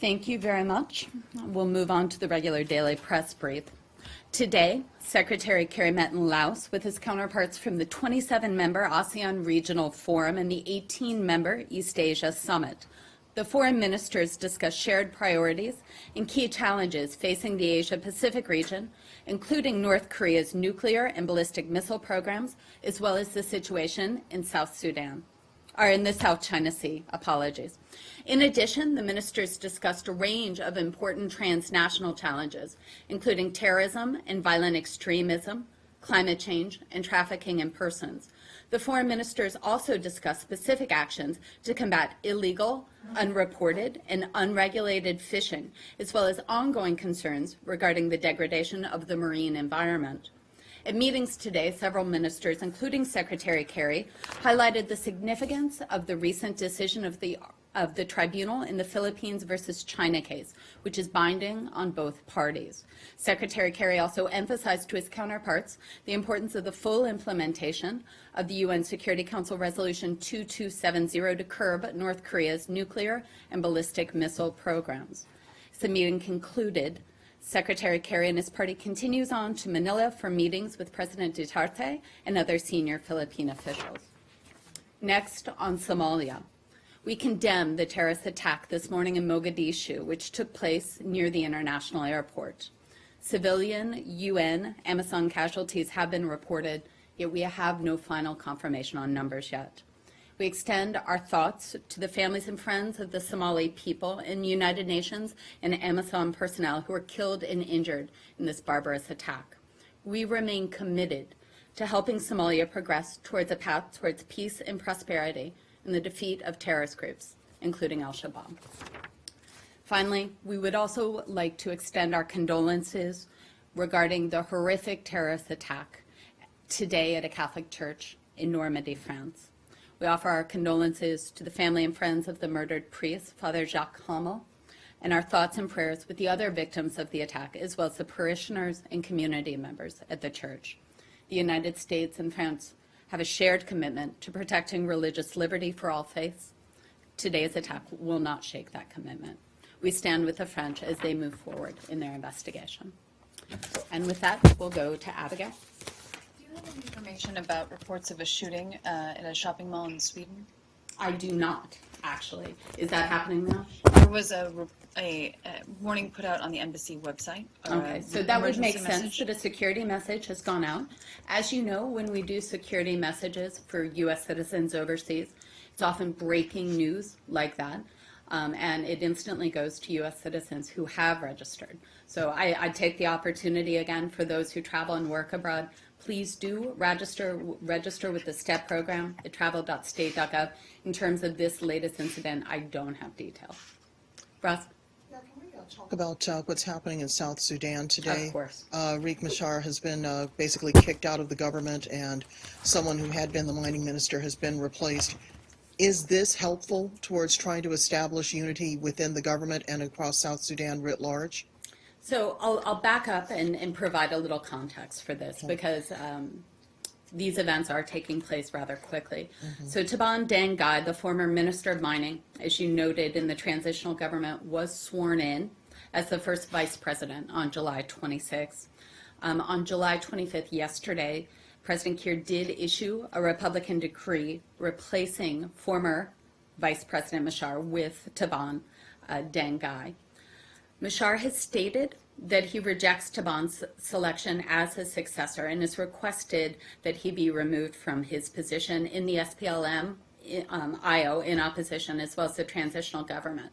Thank you very much. We'll move on to the regular daily press brief. Today, Secretary Kerry met in Laos with his counterparts from the 27-member ASEAN Regional Forum and the 18-member East Asia Summit. The foreign ministers discussed shared priorities and key challenges facing the Asia-Pacific region, including North Korea's nuclear and ballistic missile programs, as well as the situation in in the South China Sea, In addition, the ministers discussed a range of important transnational challenges, including terrorism and violent extremism, climate change, and trafficking in persons. The foreign ministers also discussed specific actions to combat illegal, unreported, and unregulated fishing, as well as ongoing concerns regarding the degradation of the marine environment. At meetings today, several ministers, including Secretary Kerry, highlighted the significance of the recent decision of the tribunal in the Philippines versus China case, which is binding on both parties. Secretary Kerry also emphasized to his counterparts the importance of the full implementation of the UN Security Council Resolution 2270 to curb North Korea's nuclear and ballistic missile programs. As the meeting concluded, Secretary Kerry and his party continues on to Manila for meetings with President Duterte and other senior Philippine officials. Next, on Somalia. We condemn the terrorist attack this morning in Mogadishu, which took place near the international airport. Civilian UN Amazon casualties have been reported, yet we have no final confirmation on numbers yet. We extend our thoughts to the families and friends of the Somali people and United Nations and Amazon personnel who were killed and injured in this barbarous attack. We remain committed to helping Somalia progress towards a path towards peace and prosperity and the defeat of terrorist groups, including Al-Shabaab. Finally, we would also like to extend our condolences regarding the horrific terrorist attack today at a Catholic church in Normandy, France. We offer our condolences to the family and friends of the murdered priest, Father Jacques Hamel, and our thoughts and prayers with the other victims of the attack, as well as the parishioners and community members at the church. The United States and France have a shared commitment to protecting religious liberty for all faiths. Today's attack will not shake that commitment. We stand with the French as they move forward in their investigation. And with that, we'll go to Abigail. Any information about reports of a shooting at a shopping mall in Sweden? I do not, actually. Is that happening now? There was a warning put out on the embassy website. Okay, so that would make sense that a security message has gone out. As you know, when we do security messages for U.S. citizens overseas, it's often breaking news like that, and it instantly goes to U.S. citizens who have registered. So I take the opportunity again for those who travel and work abroad. Please do register with the STEP program at travel.state.gov. In terms of this latest incident, I don't have details. Russ? Yeah, can we talk about what's happening in South Sudan today? Of course. Riek Machar has been basically kicked out of the government, and someone who had been the mining minister has been replaced. Is this helpful towards trying to establish unity within the government and across South Sudan writ large? So I'll back up and provide a little context for this because these events are taking place rather quickly. So Taban Deng Gai, the former Minister of Mining, as you noted in the transitional government, was sworn in as the first vice president on July 26th. On July 25th, yesterday, President Kiir did issue a Republican decree replacing former Vice President Machar with Taban Deng Gai. Machar has stated that he rejects Taban's selection as his successor and has requested that he be removed from his position in the SPLM-IO in opposition, as well as the transitional government.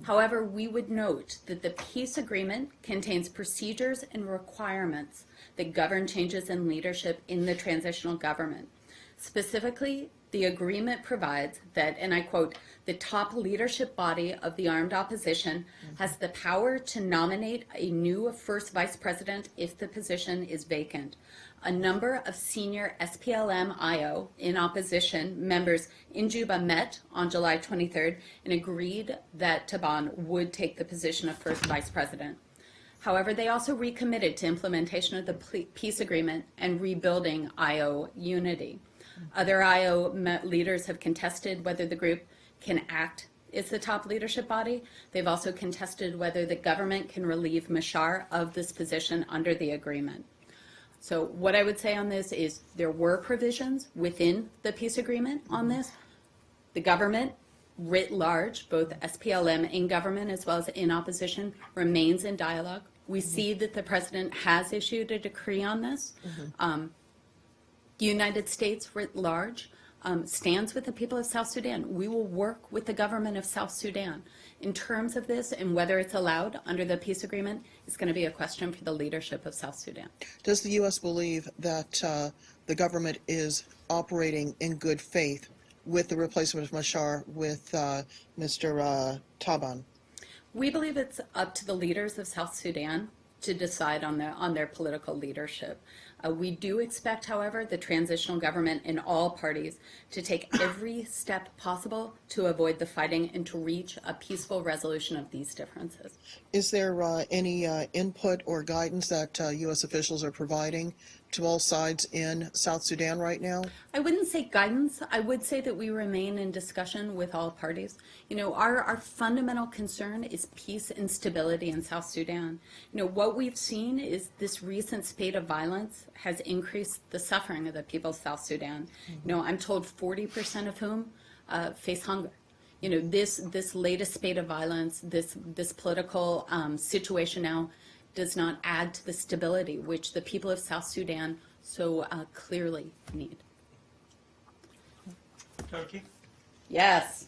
However, we would note that the peace agreement contains procedures and requirements that govern changes in leadership in the transitional government. Specifically, the agreement provides that, and I quote, the top leadership body of the armed opposition has the power to nominate a new first vice president if the position is vacant. A number of senior SPLM-IO in opposition members in Juba met on July 23rd and agreed that Taban would take the position of first vice president. However, they also recommitted to implementation of the peace agreement and rebuilding IO unity. Other IO leaders have contested whether the group can act is the top leadership body. They've also contested whether the government can relieve Mashar of this position under the agreement. So what I would say on this is there were provisions within the peace agreement on this. The government, writ large, both SPLM in government as well as in opposition, remains in dialogue. We see that the president has issued a decree on this. The United States, writ large, stands with the people of South Sudan. We will work with the government of South Sudan. In terms of this and whether it's allowed under the peace agreement, it's going to be a question for the leadership of South Sudan. Does the U.S. believe that the government is operating in good faith with the replacement of Mashar with Mr. Taban? We believe it's up to the leaders of South Sudan to decide on their political leadership. We do expect, however, the transitional government and all parties to take every step possible to avoid the fighting and to reach a peaceful resolution of these differences. Is there any input or guidance that U.S. officials are providing to all sides in South Sudan right now? I wouldn't say guidance. I would say that we remain in discussion with all parties. You know, our fundamental concern is peace and stability in South Sudan. You know, what we've seen is this recent spate of violence has increased the suffering of the people of South Sudan. You know, I'm told 40% of whom face hunger. You know, this latest spate of violence, this political situation now does not add to the stability which the people of South Sudan so clearly need. Turkey? Yes.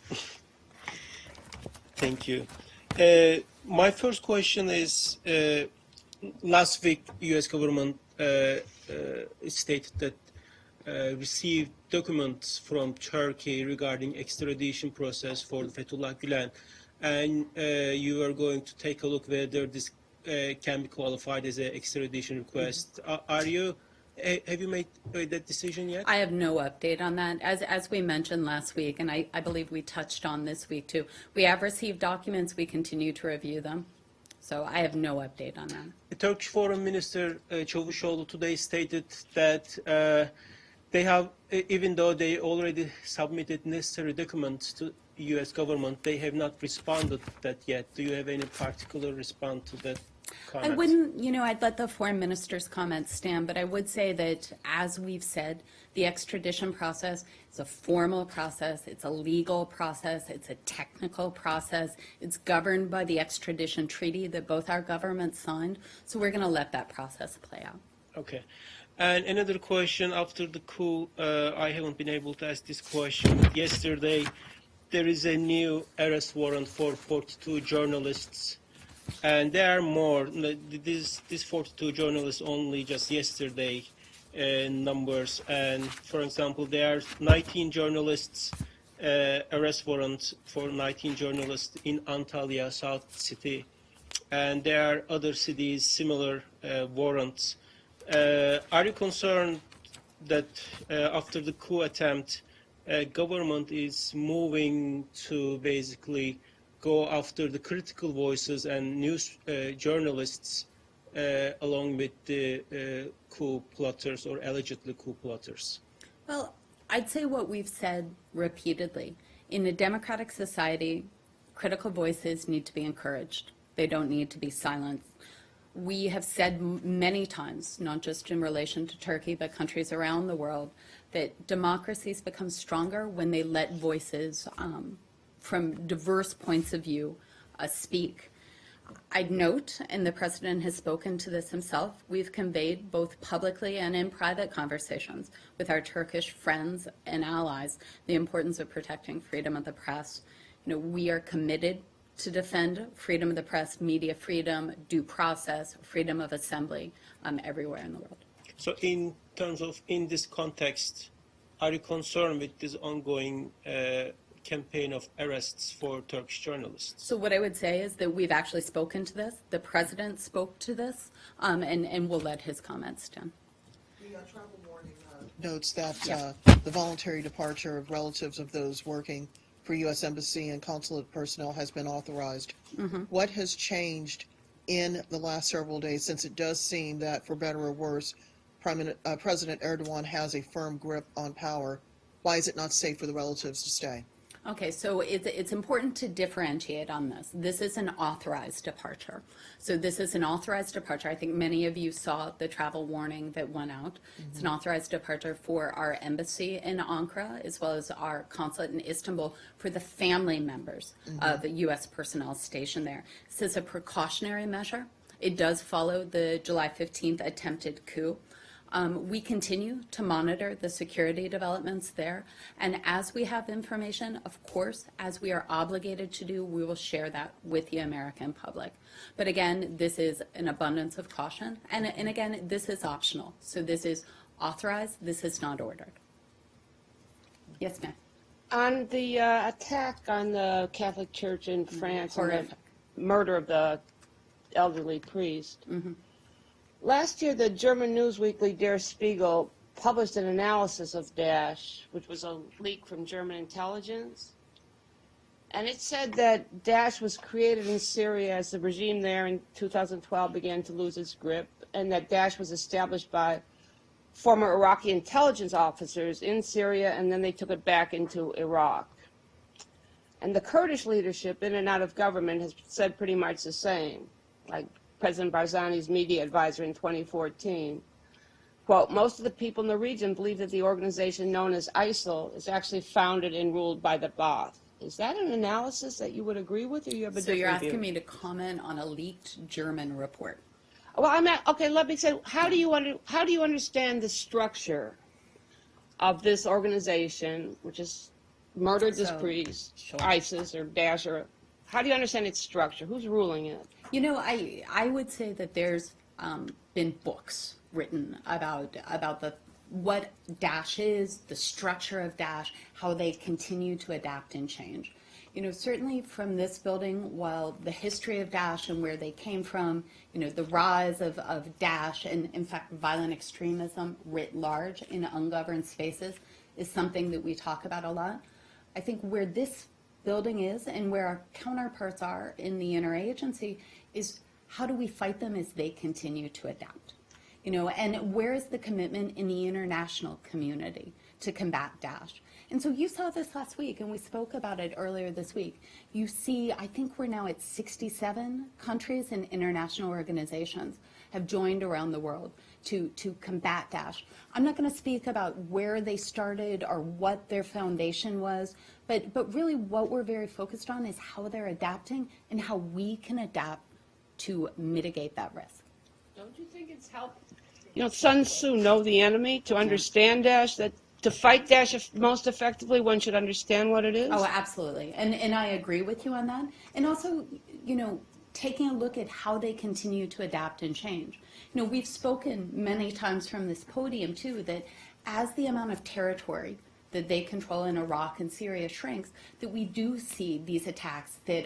Thank you. My first question is, last week U.S. government stated that received documents from Turkey regarding extradition process for Fethullah Gülen, and you are going to take a look whether this can be qualified as an extradition request. Have you made that decision yet? I have no update on that. As we mentioned last week, and I believe we touched on this week too, we have received documents. We continue to review them. So I have no update on that. The Turkish Foreign Minister Çavuşoğlu today stated that they have, even though they already submitted necessary documents to U.S. government, they have not responded that yet. Do you have any particular response to that comment? I wouldn't, you know, I'd let the foreign minister's comments stand, but I would say that, as we've said, the extradition process is a formal process, it's a legal process, it's a technical process, it's governed by the extradition treaty that both our governments signed, so we're going to let that process play out. Okay. And another question, after the coup, I haven't been able to ask this question. Yesterday, there is a new arrest warrant for 42 journalists. And there are more. These 42 journalists only just yesterday numbers. And for example, there are 19 journalists, arrest warrant for 19 journalists in Antalya, South City. And there are other cities, similar warrants. Are you concerned that after the coup attempt, government is moving to basically go after the critical voices and news journalists along with the coup plotters or allegedly coup plotters? Well, I'd say what we've said repeatedly. In a democratic society, critical voices need to be encouraged. They don't need to be silenced. We have said many times, not just in relation to Turkey, but countries around the world, that democracies become stronger when they let voices from diverse points of view speak. I'd note, and the President has spoken to this himself, we've conveyed both publicly and in private conversations with our Turkish friends and allies the importance of protecting freedom of the press. You know, we are committed to defend freedom of the press, media freedom, due process, freedom of assembly everywhere in the world. So in terms of, in this context, are you concerned with this ongoing campaign of arrests for Turkish journalists? So what I would say is that we've actually spoken to this. The President spoke to this, and we'll let his comments stand. The travel warning notes that the voluntary departure of relatives of those working for U.S. Embassy and consulate personnel has been authorized. What has changed in the last several days, since it does seem that, for better or worse, President Erdogan has a firm grip on power? Why is it not safe for the relatives to stay? Okay, so it's important to differentiate on this. This is an authorized departure. So this is an authorized departure. I think many of you saw the travel warning that went out. It's an authorized departure for our embassy in Ankara, as well as our consulate in Istanbul, for the family members of the U.S. personnel stationed there. This is a precautionary measure. It does follow the July 15th attempted coup. We continue to monitor the security developments there, and as we have information, of course, as we are obligated to do, we will share that with the American public. But again, this is an abundance of caution, and again, this is optional. So this is authorized, this is not ordered. Yes, ma'am. On the attack on the Catholic Church in France and Horrific. the murder of the elderly priest, last year the German news weekly Der Spiegel published an analysis of Daesh, which was a leak from German intelligence. And it said that Daesh was created in Syria as the regime there in 2012 began to lose its grip, and that Daesh was established by former Iraqi intelligence officers in Syria, and then they took it back into Iraq. And the Kurdish leadership in and out of government has said pretty much the same, like President Barzani's media advisor in 2014. Quote, most of the people in the region believe that the organization known as ISIL is actually founded and ruled by the Ba'ath. Is that an analysis that you would agree with, or you have a So different you're view? asking me to comment on a leaked German report. Well, okay. Let me say, how do you understand the structure of this organization, which has murdered this So, priest, sure. ISIS or Daesh, or how do you understand its structure? Who's ruling it? You know, I would say that there's been books written about what Daesh is, the structure of Daesh, how they continue to adapt and change. You know, certainly from this building, while the history of Daesh and where they came from, you know, the rise of Daesh and, in fact, violent extremism writ large in ungoverned spaces is something that we talk about a lot. I think where this building is and where our counterparts are in the interagency is how do we fight them as they continue to adapt? You know, and where is the commitment in the international community to combat Daesh? And so you saw this last week, and we spoke about it earlier this week. You see, I think we're now at 67 countries and international organizations have joined around the world to combat Daesh. I'm not going to speak about where they started or what their foundation was, but really what we're very focused on is how they're adapting and how we can adapt to mitigate that risk. Don't you think it's helpful? You know, Sun Tzu, know the enemy, to understand Daesh, that to fight Daesh most effectively, one should understand what it is? Oh, absolutely. And I agree with you on that. And also, you know, taking a look at how they continue to adapt and change. You know, we've spoken many times from this podium, too, that as the amount of territory that they control in Iraq and Syria shrinks, that we do see these attacks that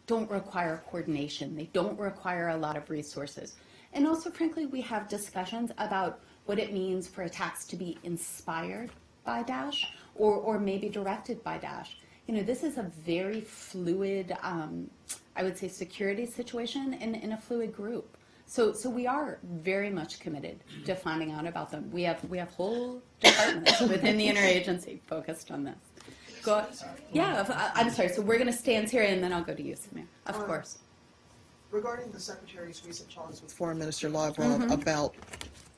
don't require coordination. They don't require a lot of resources. And also, frankly, we have discussions about what it means for attacks to be inspired by Daesh or maybe directed by Daesh. You know, this is a very fluid, I would say, security situation in a fluid group. So we are very much committed to finding out about them. We have whole departments within the interagency focused on this. Go, yeah, I'm sorry. So we're going to stay in Syria, and then I'll go to you, Samir. Of course. Regarding the Secretary's recent talks with Foreign Minister Lavrov about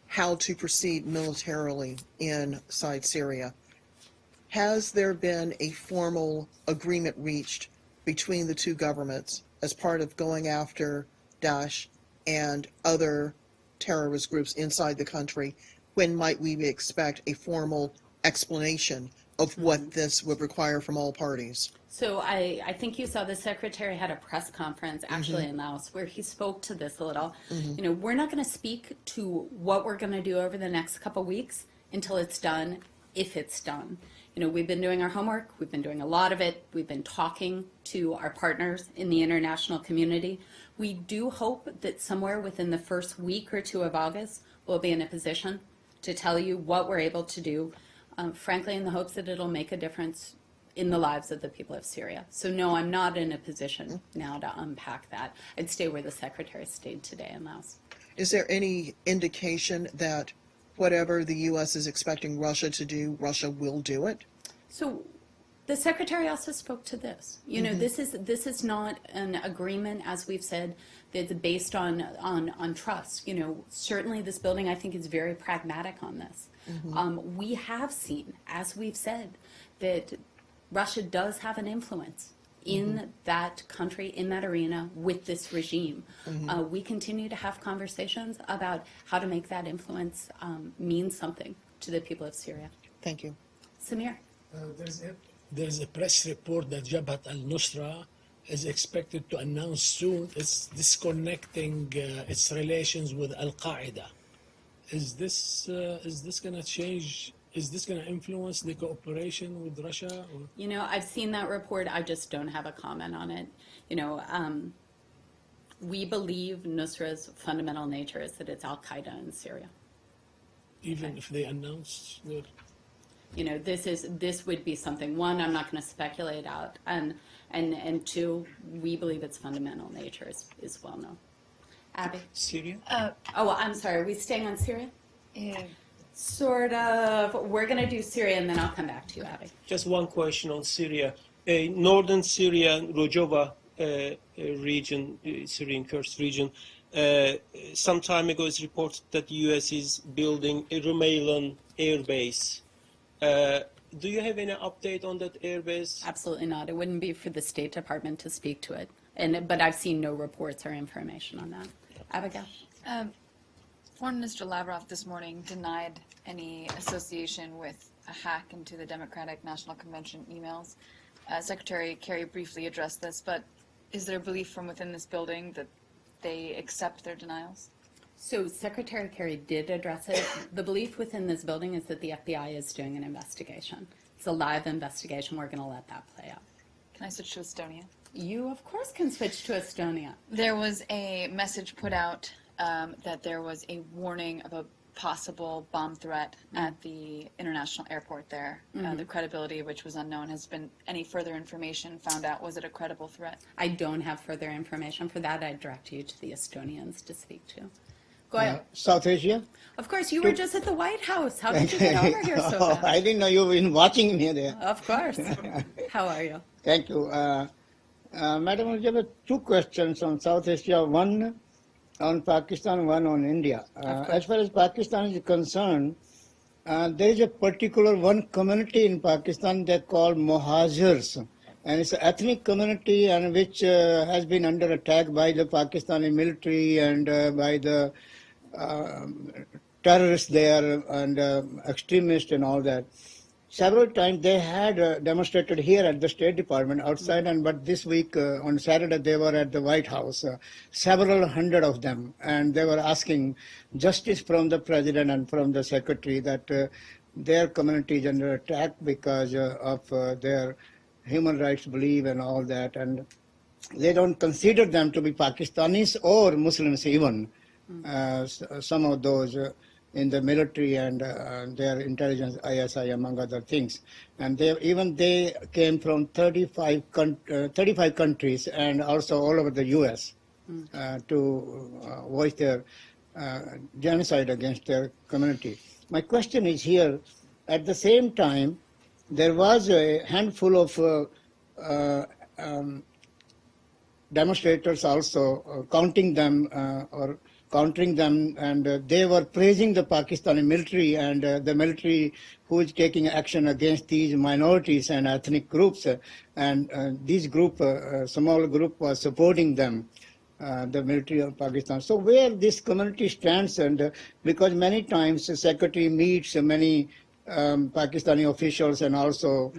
how to proceed militarily inside Syria, has there been a formal agreement reached between the two governments as part of going after Daesh and other terrorist groups inside the country? When might we expect a formal explanation of what this would require from all parties? So I think you saw the Secretary had a press conference actually in Laos where he spoke to this a little. You know, we're not going to speak to what we're going to do over the next couple weeks until it's done, if it's done. You know, we've been doing our homework. We've been doing a lot of it. We've been talking to our partners in the international community. We do hope that somewhere within the first week or two of August, we'll be in a position to tell you what we're able to do, frankly, in the hopes that it'll make a difference in the lives of the people of Syria. So no, I'm not in a position now to unpack that. I'd stay where the Secretary stayed today in Laos. Is there any indication that whatever the U.S. is expecting Russia to do, Russia will do it? So The secretary also spoke to this. You know, this is not an agreement, as we've said, that's based on trust. You know, certainly this building, I think, is very pragmatic on this. We have seen, as we've said, that Russia does have an influence in that country, in that arena, with this regime. We continue to have conversations about how to make that influence mean something to the people of Syria. Thank you. Samir? There's a press report that Jabhat al-Nusra is expected to announce soon it's disconnecting its relations with Al-Qaeda. Is this going to change? Is this going to influence the cooperation with Russia? Or? You know, I've seen that report. I just don't have a comment on it. You know, we believe Nusra's fundamental nature is that it's Al-Qaeda in Syria. Even if they announce that? You know, this would be something, one, I'm not going to speculate out, and two, we believe its fundamental nature is well known. Abby? Syria? Oh, I'm sorry, are we staying on Syria? Yeah. Sort of. We're going to do Syria, and then I'll come back to you, Abby. Just one question on Syria. Northern Syria, Rojava region, Syrian Kurds region, some time ago it's reported that the U.S. is building a Rumelan air base. Do you have any update on that air base? Absolutely not. It wouldn't be for the State Department to speak to it. But I've seen no reports or information on that. Abigail? Foreign Minister Lavrov this morning denied any association with a hack into the Democratic National Convention emails. Secretary Kerry briefly addressed this, but is there a belief from within this building that they accept their denials? So Secretary Kerry did address it. The belief within this building is that the FBI is doing an investigation. It's a live investigation. We're going to let that play out. Can I switch to Estonia? You, of course, can switch to Estonia. There was a message put out that there was a warning of a possible bomb threat at the international airport there. The credibility of which was unknown. Has been any further information found out? Was it a credible threat? I don't have further information. For that, I'd direct you to the Estonians to speak to. Go ahead. South Asia? Of course, you were just at the White House. How did you get over here so Oh, fast? I didn't know you've been watching me there. Of course. How are you? Thank you. Madam, I have two questions on South Asia. One on Pakistan, one on India. As far as Pakistan is concerned, there is a particular one community in Pakistan they call Muhajirs. And it's an ethnic community and which has been under attack by the Pakistani military and by the terrorists there and extremists and all that. Several times they had demonstrated here at the State Department outside, but this week on Saturday they were at the White House, several hundred of them, and they were asking justice from the President and from the Secretary that their community is under attack because of their human rights belief and all that, and they don't consider them to be Pakistanis or Muslims even, some of those in the military and their intelligence, ISI, among other things. And they came from 35 countries and also all over the U.S. To voice their genocide against their community. My question is here, at the same time, there was a handful of demonstrators also counting them or countering them, and they were praising the Pakistani military and the military who is taking action against these minorities and ethnic groups. And this group, small group, was supporting them, the military of Pakistan. So where this community stands, and because many times the Secretary meets many Pakistani officials, and also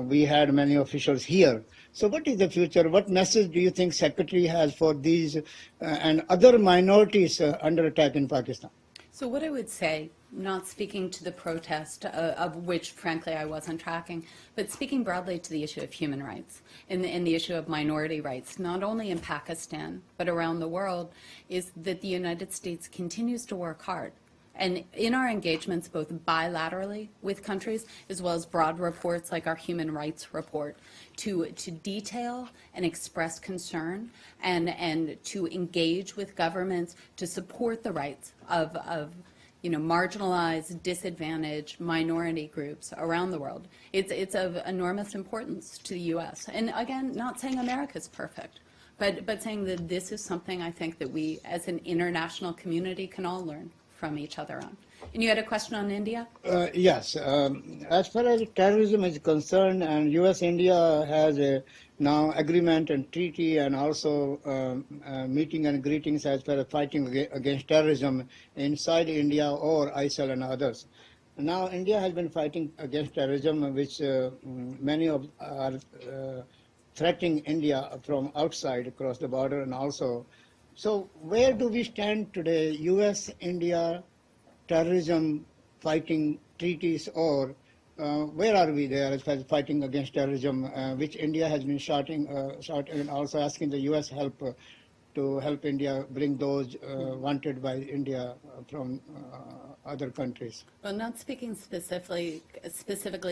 we had many officials here. So what is the future? What message do you think Secretary has for these and other minorities under attack in Pakistan? So what I would say, not speaking to the protest, of which, frankly, I wasn't tracking, but speaking broadly to the issue of human rights and the issue of minority rights, not only in Pakistan, but around the world, is that the United States continues to work hard. And in our engagements, both bilaterally with countries, as well as broad reports like our human rights report, to detail and express concern and to engage with governments to support the rights of marginalized, disadvantaged minority groups around the world. It's of enormous importance to the U.S. And again, not saying America's perfect, but saying that this is something I think that we, as an international community, can all learn from each other on. And you had a question on India? Yes. As far as terrorism is concerned, and U.S.-India has a now agreement and treaty and also meeting and greetings as far as fighting against terrorism inside India or ISIL and others. Now, India has been fighting against terrorism, which many of are threatening India from outside across the border and also. So where do we stand today, U.S.-India terrorism fighting treaties, or where are we there as far as fighting against terrorism, which India has been shouting and also asking the U.S. help to help India bring those wanted by India from other countries? Well, not speaking specifically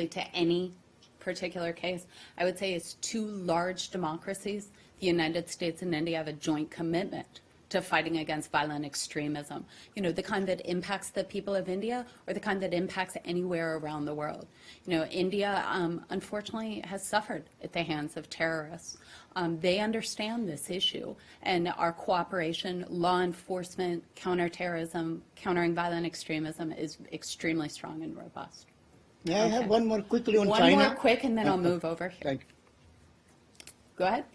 to any particular case, I would say it's two large democracies, the United States and India, have a joint commitment to fighting against violent extremism, the kind that impacts the people of India or the kind that impacts anywhere around the world. India, unfortunately, has suffered at the hands of terrorists. They understand this issue, and our cooperation, law enforcement, counterterrorism, countering violent extremism is extremely strong and robust. May I have one more quickly on One China? more quick, and then I'll move over here. Thank you. Go ahead.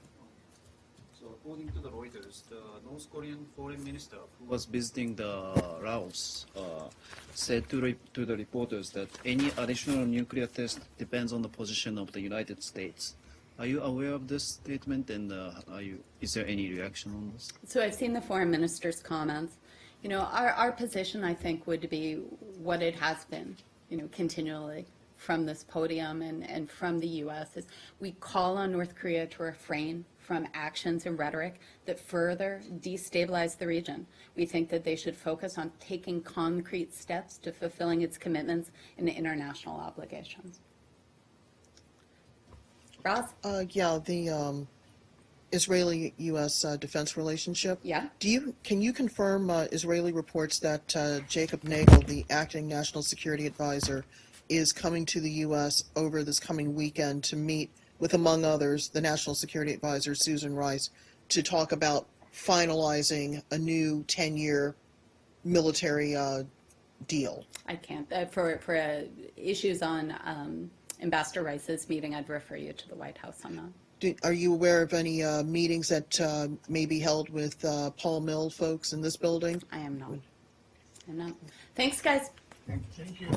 So according to the Reuters, the North Korean foreign minister who was visiting the Laos said to the reporters that any additional nuclear test depends on the position of the United States. Are you aware of this statement, and is there any reaction on this? So I've seen the foreign minister's comments. Our position, I think, would be what it has been, continually from this podium and from the U.S. is we call on North Korea to refrain from actions and rhetoric that further destabilize the region. We think that they should focus on taking concrete steps to fulfilling its commitments and international obligations. Roz? Yeah, the Israeli-U.S. defense relationship. Yeah. Can you confirm Israeli reports that Jacob Nagel, the acting national security advisor, is coming to the U.S. over this coming weekend to meet with, among others, the national security advisor Susan Rice to talk about finalizing a new 10-year military deal? I can't. For issues on Ambassador Rice's meeting, I'd refer you to the White House on that. Are you aware of any meetings that may be held with Paul Mill folks in this building? I am not. Thanks, guys. Thank you.